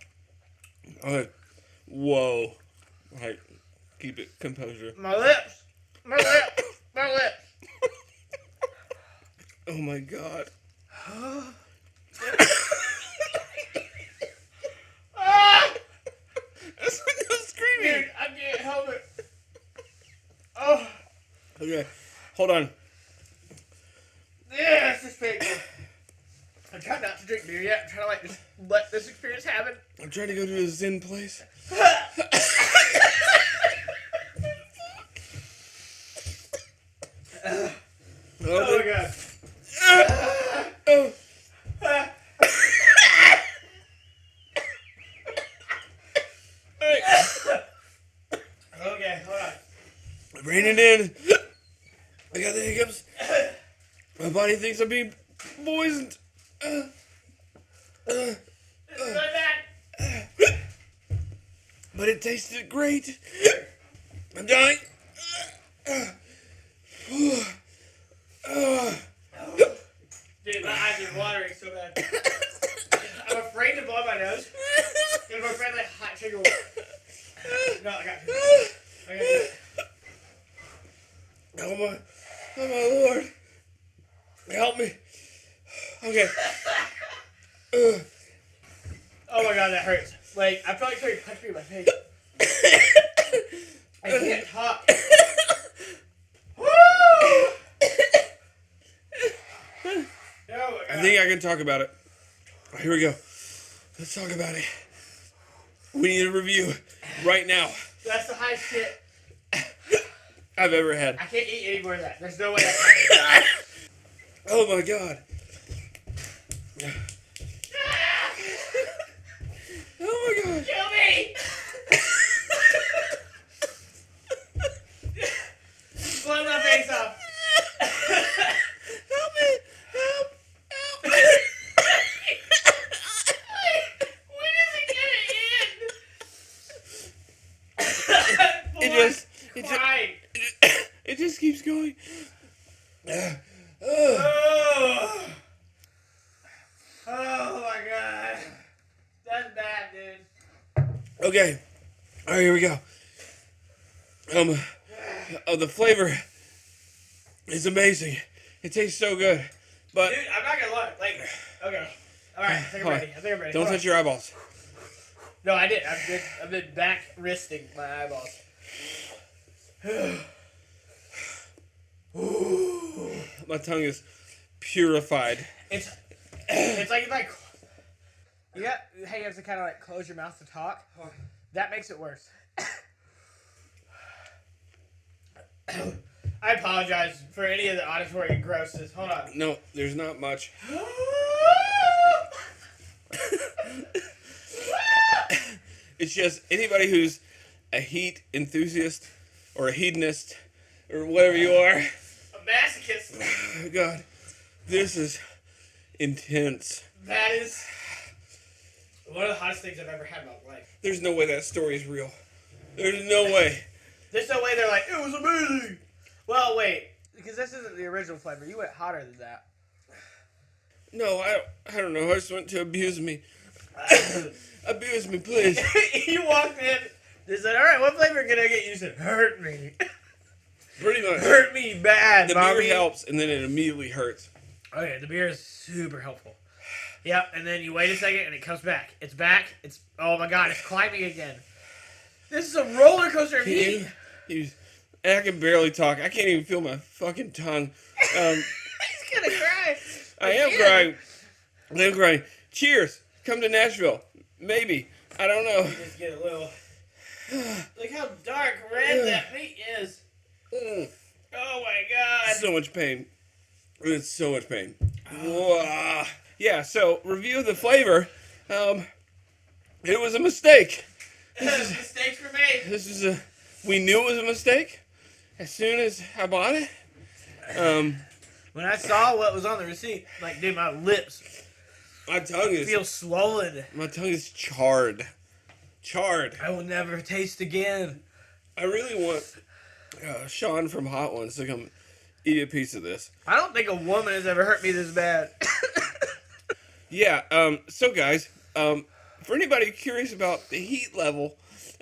[SPEAKER 2] Okay. Whoa. All right. Keep it composure.
[SPEAKER 3] My lips. My lips. My lips.
[SPEAKER 2] Oh my god.
[SPEAKER 3] Ah!
[SPEAKER 2] That's no screaming.
[SPEAKER 3] Dude, I can't help it. Oh.
[SPEAKER 2] Okay. Hold on.
[SPEAKER 3] Yeah, this is painful. I'm trying not to drink beer yet. I'm trying to like just let this experience happen.
[SPEAKER 2] I'm trying to go to a zen place.
[SPEAKER 3] Oh my god.
[SPEAKER 2] Oh.
[SPEAKER 3] Okay, hold on.
[SPEAKER 2] Rein it in. I got the hiccups. My body thinks I'm being poisoned.
[SPEAKER 3] This is so bad.
[SPEAKER 2] But it tasted great. I'm dying.
[SPEAKER 3] Dude, my eyes are watering so bad. I'm afraid to blow my nose. I'm afraid like hot sugar will. No, I got you. I got you.
[SPEAKER 2] Oh my lord. Help me. Okay.
[SPEAKER 3] Oh my god, that hurts. Like, I feel like somebody punched me in my face. I can't talk. Woo! Oh my
[SPEAKER 2] I
[SPEAKER 3] god.
[SPEAKER 2] think I can talk about it. Here we go. Let's talk about it. We need a review right now.
[SPEAKER 3] That's the highest shit.
[SPEAKER 2] I've ever had.
[SPEAKER 3] I can't eat any more of that. There's no way that's happening.
[SPEAKER 2] Oh my god. Oh my god.
[SPEAKER 3] Kill me! Blow my face off.
[SPEAKER 2] Help me. Help.
[SPEAKER 3] When is it gonna end?
[SPEAKER 2] It just
[SPEAKER 3] Crying.
[SPEAKER 2] it just keeps going. Okay. All right, here we go. The flavor is amazing. It tastes so good. But
[SPEAKER 3] Dude, I'm not gonna lie. Like, okay. All right, I think I'm ready.
[SPEAKER 2] Don't touch your eyeballs.
[SPEAKER 3] No, I did. I've been back wristing my eyeballs.
[SPEAKER 2] My tongue is purified.
[SPEAKER 3] It's like if you got hands to kind of like close your mouth to talk. That makes it worse. I apologize for any of the auditory grosses. Hold on.
[SPEAKER 2] No, there's not much. It's just anybody who's a heat enthusiast or a hedonist or whatever you are.
[SPEAKER 3] A masochist.
[SPEAKER 2] God, this is intense.
[SPEAKER 3] That is one of the hottest things I've ever had in my life.
[SPEAKER 2] There's no way that story is real. There's no way.
[SPEAKER 3] There's no way they're like, it was amazing. Well, wait, because this isn't the original flavor. You went hotter than that.
[SPEAKER 2] No, I don't know. I just want to abuse me. Abuse me, please.
[SPEAKER 3] You walked in. They said, all right, what flavor can I get? You said, hurt me.
[SPEAKER 2] Pretty much.
[SPEAKER 3] Hurt me bad,
[SPEAKER 2] The
[SPEAKER 3] Bobby.
[SPEAKER 2] beer helps, and then it immediately hurts.
[SPEAKER 3] Okay, the beer is super helpful. Yep, and then you wait a second, and it comes back. It's back. It's, oh my God, it's climbing again. This is a roller coaster of heat.
[SPEAKER 2] I can barely talk. I can't even feel my fucking tongue.
[SPEAKER 3] He's gonna cry.
[SPEAKER 2] I am crying. Cheers. Come to Nashville. Maybe. I don't know.
[SPEAKER 3] Just get a little. Look how dark red that meat is. Oh my God.
[SPEAKER 2] So much pain. It's so much pain. Whoa. Yeah, so review of the flavor. It was a mistake.
[SPEAKER 3] Mistakes were made.
[SPEAKER 2] We knew it was a mistake as soon as I bought it.
[SPEAKER 3] When I saw what was on the receipt, like, dude, my lips
[SPEAKER 2] My tongue
[SPEAKER 3] feel swollen.
[SPEAKER 2] My tongue is charred.
[SPEAKER 3] I will never taste again.
[SPEAKER 2] I really want Sean from Hot Ones to come eat a piece of this.
[SPEAKER 3] I don't think a woman has ever hurt me this bad.
[SPEAKER 2] Yeah. So guys, for anybody curious about the heat level,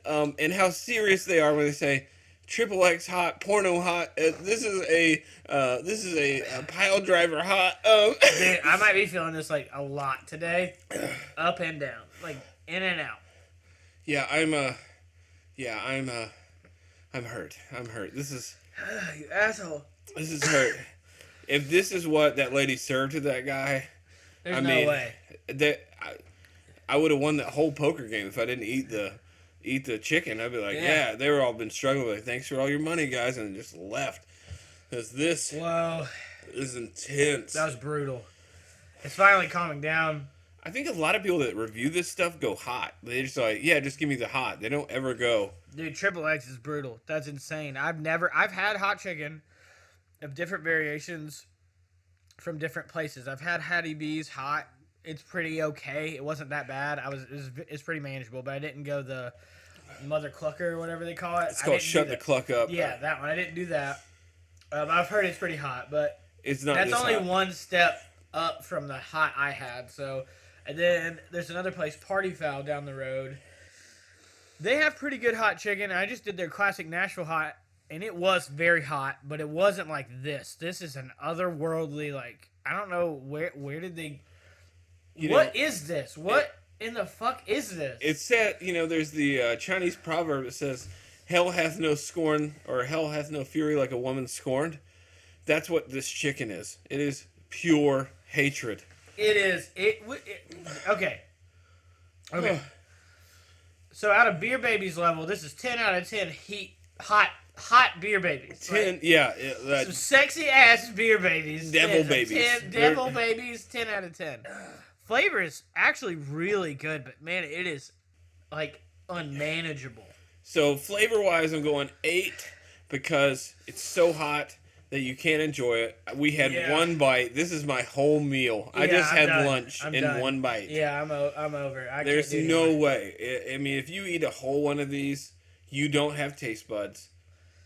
[SPEAKER 2] and how serious they are when they say XXX hot, porno hot, this is a pile driver hot.
[SPEAKER 3] Dude, I might be feeling this like a lot today, up and down, like in and out.
[SPEAKER 2] Yeah, I'm hurt. This is
[SPEAKER 3] You asshole.
[SPEAKER 2] hurt. If this is what that lady served to that guy,
[SPEAKER 3] There's no way.
[SPEAKER 2] I would have won that whole poker game if I didn't eat the chicken. I'd be like, yeah, they were all been struggling. Like, thanks for all your money, guys, and just left. Because this is intense.
[SPEAKER 3] That was brutal. It's finally calming down.
[SPEAKER 2] I think a lot of people that review this stuff go hot. They just like, yeah, just give me the hot. They don't ever go.
[SPEAKER 3] Dude, XXX is brutal. That's insane. I've had hot chicken of different variations from different places. I've had Hattie B's hot. It's pretty okay. It wasn't that bad. It's pretty manageable, but I didn't go the Mother Clucker or whatever they call it.
[SPEAKER 2] It's called Shut the Cluck Up.
[SPEAKER 3] Yeah, that one. I didn't do that. I've heard it's pretty hot, but
[SPEAKER 2] it's not.
[SPEAKER 3] That's only
[SPEAKER 2] hot.
[SPEAKER 3] one step up from the hot I had. So, and then there's another place, Party Foul, down the road. They have pretty good hot chicken. I just did their classic Nashville hot, and it was very hot, but it wasn't like this. This is an otherworldly, like, I don't know where did they. What is this? What in the fuck is this?
[SPEAKER 2] It said, there's the Chinese proverb that says, "Hell hath no scorn," or "Hell hath no fury like a woman scorned." That's what this chicken is. It is pure hatred.
[SPEAKER 3] It is. Okay. So out of Beer Babies level, this is 10 out of 10 hot Beer Babies.
[SPEAKER 2] 10, right? Yeah.
[SPEAKER 3] Some sexy ass Beer Babies.
[SPEAKER 2] Devil babies.
[SPEAKER 3] 10, devil babies, 10 out of 10. Flavor is actually really good, but man, it is like unmanageable.
[SPEAKER 2] So flavor-wise, I'm going 8 because it's so hot that you can't enjoy it. We had one bite. This is my whole meal. I just had lunch in one bite.
[SPEAKER 3] Yeah, I'm over.
[SPEAKER 2] There's no way. I mean, if you eat a whole one of these, you don't have taste buds,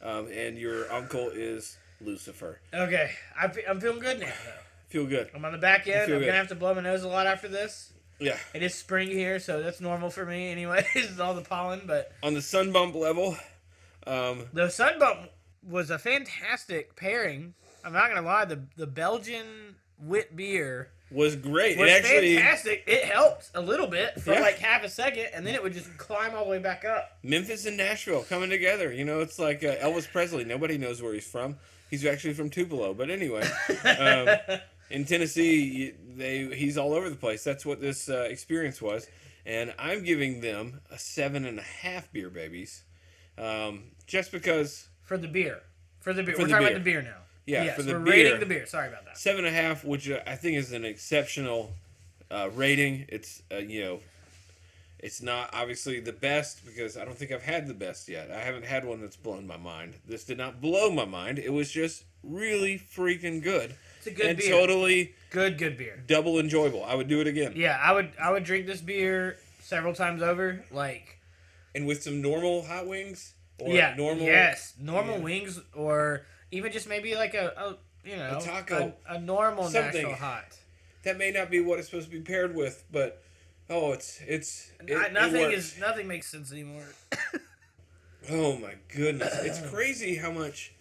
[SPEAKER 2] and your uncle is Lucifer.
[SPEAKER 3] Okay, I'm feeling good now, though.
[SPEAKER 2] Feel good.
[SPEAKER 3] I'm on the back end. I'm going to have to blow my nose a lot after this.
[SPEAKER 2] Yeah.
[SPEAKER 3] It is spring here, so that's normal for me anyway. It's all the pollen, but
[SPEAKER 2] On the sun bump level,
[SPEAKER 3] the Sunbump was a fantastic pairing. I'm not gonna lie, the Belgian wit beer
[SPEAKER 2] was great.
[SPEAKER 3] was
[SPEAKER 2] It actually
[SPEAKER 3] fantastic. It helped a little bit for
[SPEAKER 2] Yeah.
[SPEAKER 3] like half a second, and then it would just climb all the way back up.
[SPEAKER 2] Memphis and Nashville coming together. You know, it's like Elvis Presley. Nobody knows where he's from. He's actually from Tupelo. But anyway, in Tennessee, he's all over the place. That's what this experience was. And I'm giving them a 7.5 beer babies. Just because
[SPEAKER 3] For the beer. We're
[SPEAKER 2] the
[SPEAKER 3] talking about
[SPEAKER 2] beer.
[SPEAKER 3] the beer now.
[SPEAKER 2] Yeah,
[SPEAKER 3] yes,
[SPEAKER 2] for the
[SPEAKER 3] we're
[SPEAKER 2] beer.
[SPEAKER 3] rating the beer. Sorry about that.
[SPEAKER 2] 7.5, which I think is an exceptional rating. It's it's not obviously the best because I don't think I've had the best yet. I haven't had one that's blown my mind. This did not blow my mind. It was just really freaking good.
[SPEAKER 3] It's a good
[SPEAKER 2] and
[SPEAKER 3] beer.
[SPEAKER 2] Totally
[SPEAKER 3] Good beer.
[SPEAKER 2] double enjoyable. I would do it again.
[SPEAKER 3] Yeah, I would drink this beer several times over. Like,
[SPEAKER 2] And with some normal hot wings or
[SPEAKER 3] normal wings, or even just maybe like a
[SPEAKER 2] taco.
[SPEAKER 3] a normal
[SPEAKER 2] Something.
[SPEAKER 3] Nashville hot.
[SPEAKER 2] That may not be what it's supposed to be paired with, but it works.
[SPEAKER 3] Nothing makes sense anymore.
[SPEAKER 2] Oh my goodness. It's crazy how much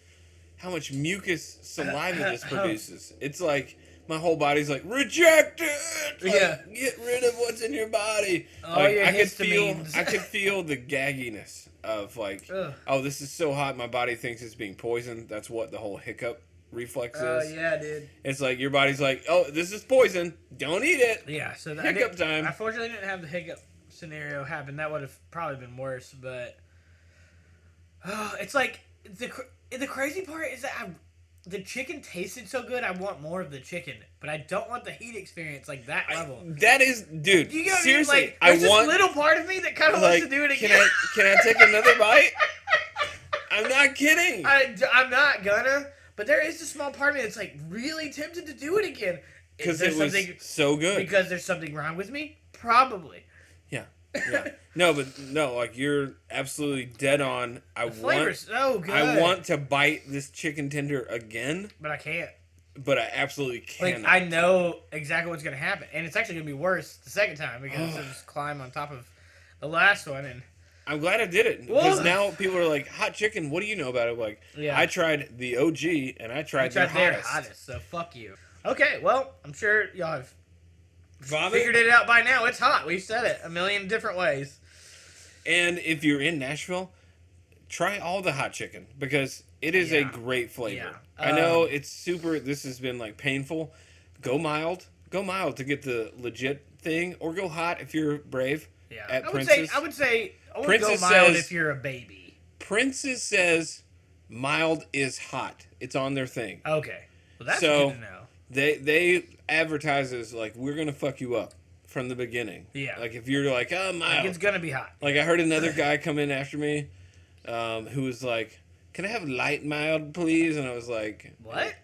[SPEAKER 2] mucus saliva this produces. It's like my whole body's like, reject it! Like,
[SPEAKER 3] Yeah.
[SPEAKER 2] Get rid of what's in your body.
[SPEAKER 3] All
[SPEAKER 2] Like,
[SPEAKER 3] your
[SPEAKER 2] I
[SPEAKER 3] histamines.
[SPEAKER 2] could feel the gagginess of like,
[SPEAKER 3] Ugh.
[SPEAKER 2] oh, this is so hot my body thinks it's being poisoned. That's what the whole hiccup reflex is.
[SPEAKER 3] Yeah, dude.
[SPEAKER 2] It's like your body's like, oh, this is poison. Don't eat it.
[SPEAKER 3] Yeah, so
[SPEAKER 2] Hiccup time.
[SPEAKER 3] I fortunately didn't have the hiccup scenario happen. That would have probably been worse, but it's like the crazy part is that the chicken tasted so good. I want more of the chicken, but I don't want the heat experience like that level.
[SPEAKER 2] That is, dude.
[SPEAKER 3] You know what
[SPEAKER 2] Seriously,
[SPEAKER 3] I mean? Like, there's
[SPEAKER 2] I want
[SPEAKER 3] this little part of me that kind of wants to do it again.
[SPEAKER 2] Can I take another bite? I'm not kidding.
[SPEAKER 3] I'm not gonna, but there is a small part of me that's like really tempted to do it again.
[SPEAKER 2] Because it was so good.
[SPEAKER 3] Because there's something wrong with me? Probably.
[SPEAKER 2] Yeah. No, like you're absolutely dead on.
[SPEAKER 3] The flavor's so good.
[SPEAKER 2] I want to bite this chicken tender again,
[SPEAKER 3] but I can't.
[SPEAKER 2] but I absolutely cannot.
[SPEAKER 3] Like, I know exactly what's gonna happen, and it's actually gonna be worse the second time because it'll just climb on top of the last one. And
[SPEAKER 2] I'm glad I did it because now people are like, hot chicken. What do you know about it? Like,
[SPEAKER 3] Yeah.
[SPEAKER 2] I tried the OG and I tried their hottest.
[SPEAKER 3] So fuck you. Okay, well, I'm sure y'all have
[SPEAKER 2] Vomit.
[SPEAKER 3] figured it out by now. It's hot. We've said it a million different ways.
[SPEAKER 2] And if you're in Nashville, try all the hot chicken because it is a great flavor.
[SPEAKER 3] Yeah.
[SPEAKER 2] I know it's super. This has been like painful. Go mild to get the legit thing, or go hot if you're brave.
[SPEAKER 3] Yeah,
[SPEAKER 2] At
[SPEAKER 3] I
[SPEAKER 2] Princess.
[SPEAKER 3] would say go
[SPEAKER 2] Princess
[SPEAKER 3] mild
[SPEAKER 2] says-
[SPEAKER 3] if you're a baby.
[SPEAKER 2] Princess says mild is hot. It's on their thing.
[SPEAKER 3] Okay, well that's
[SPEAKER 2] So-
[SPEAKER 3] good to know.
[SPEAKER 2] They advertise as like, we're gonna fuck you up from the beginning.
[SPEAKER 3] Yeah.
[SPEAKER 2] Like if you're like, oh, mild.
[SPEAKER 3] Like, it's gonna be hot.
[SPEAKER 2] Like I heard another guy come in after me, who was like, "Can I have light mild, please?" And I was like,
[SPEAKER 3] What?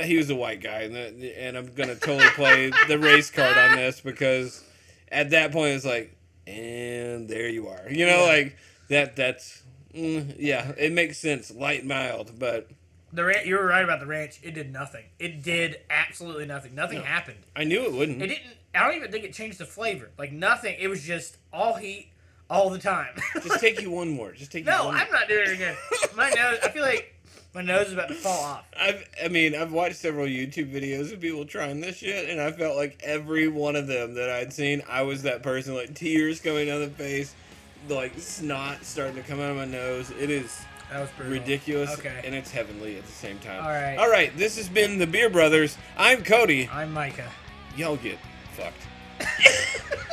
[SPEAKER 2] He was a white guy, and I'm gonna totally play the race card on this because at that point it's like, and there you are, like that's it makes sense, light mild, but
[SPEAKER 3] You were right about the ranch. It did nothing. It did absolutely nothing. Nothing happened.
[SPEAKER 2] I knew it wouldn't.
[SPEAKER 3] It didn't. I don't even think it changed the flavor. Like nothing. It was just all heat all the time.
[SPEAKER 2] Just take you one more. Just take you
[SPEAKER 3] No,
[SPEAKER 2] one.
[SPEAKER 3] I'm not doing it again. My nose. I feel like my nose is about to fall off.
[SPEAKER 2] I've watched several YouTube videos of people trying this shit, and I felt like every one of them that I'd seen, I was that person, like tears coming down the face, like snot starting to come out of my nose. It is
[SPEAKER 3] That was brutal.
[SPEAKER 2] ridiculous,
[SPEAKER 3] Okay.
[SPEAKER 2] and it's heavenly at the same time.
[SPEAKER 3] All right.
[SPEAKER 2] This has been the Beer Brothers. I'm Cody.
[SPEAKER 3] I'm Micah.
[SPEAKER 2] Y'all get fucked.